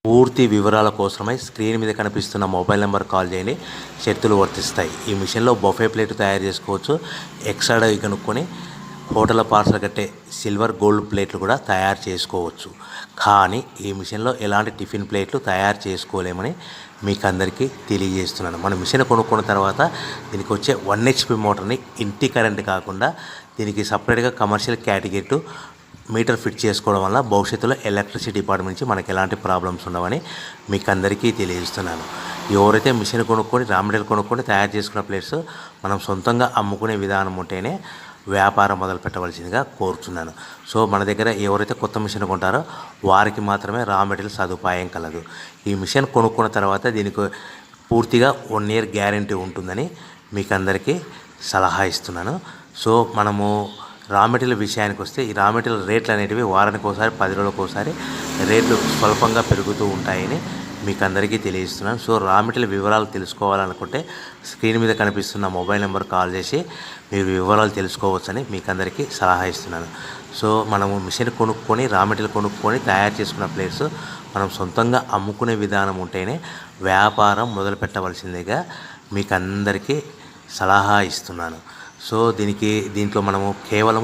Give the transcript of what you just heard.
పూర్తి వివరాల కోసమై స్క్రీన్ మీద కనిపిస్తున్న మొబైల్ నెంబర్ కాల్ చేయండి. షరతులు వర్తిస్తాయి. ఈ మిషన్లో బొఫే ప్లేట్ తయారు చేసుకోవచ్చు. ఎక్స్ట్రా కనుక్కొని హోటల్ పార్సల్ కట్టే సిల్వర్ గోల్డ్ ప్లేట్లు కూడా తయారు చేసుకోవచ్చు. కానీ ఈ మిషన్లో ఎలాంటి టిఫిన్ ప్లేట్లు తయారు చేసుకోలేమని మీకు అందరికీ తెలియజేస్తున్నాను. మన మిషన్ కొనుక్కున్న తర్వాత దీనికి వచ్చే 1 HP మోటార్ని ఇంటి కరెంట్ కాకుండా దీనికి సపరేట్గా కమర్షియల్ కేటగిరీ మీటర్ ఫిట్ చేసుకోవడం వల్ల భవిష్యత్తులో ఎలక్ట్రిసిటీ డిపార్ట్మెంట్ నుంచి మనకి ఎలాంటి ప్రాబ్లమ్స్ ఉండవని మీకు అందరికీ తెలియజేస్తున్నాను. ఎవరైతే మిషన్ కొనుక్కొని రా మెటీరియల్ కొనుక్కొని తయారు చేసుకున్న ప్లేట్స్ మనం సొంతంగా అమ్ముకునే విధానం ఉంటేనే వ్యాపారం మొదలు పెట్టవలసిందిగా కోరుతున్నాను. సో మన దగ్గర ఎవరైతే కొత్త మిషన్ కొంటారో వారికి మాత్రమే రా మెటీరియల్ సదుపాయం కలదు. ఈ మిషన్ కొనుక్కున్న తర్వాత దీనికి పూర్తిగా 1 year గ్యారంటీ ఉంటుందని మీకు అందరికీ సలహా ఇస్తున్నాను. సో మనము రా మెటీరియల్ విషయానికి వస్తే ఈ రా మెటీరియల్ రేట్లు అనేటివి వారానికి ఒకసారి 10 రోజులకు ఒకసారి రేట్లు స్వల్పంగా పెరుగుతూ ఉంటాయని మీకు అందరికీ తెలియజేస్తున్నాను. సో రా మెటీరియల్ వివరాలు తెలుసుకోవాలనుకుంటే స్క్రీన్ మీద కనిపిస్తున్న మొబైల్ నెంబర్ కాల్ చేసి మీరు వివరాలు తెలుసుకోవచ్చని మీకు అందరికీ సలహా ఇస్తున్నాను. సో మనము మిషన్ కొనుక్కొని రా మెటీరియల్ కొనుక్కొని తయారు చేసుకున్న ప్లేట్స్ మనం సొంతంగా అమ్ముకునే విధానం ఉంటేనే వ్యాపారం మొదలు పెట్టవలసిందిగా మీకు అందరికీ సలహా ఇస్తున్నాను. సో దీంట్లో మనము కేవలం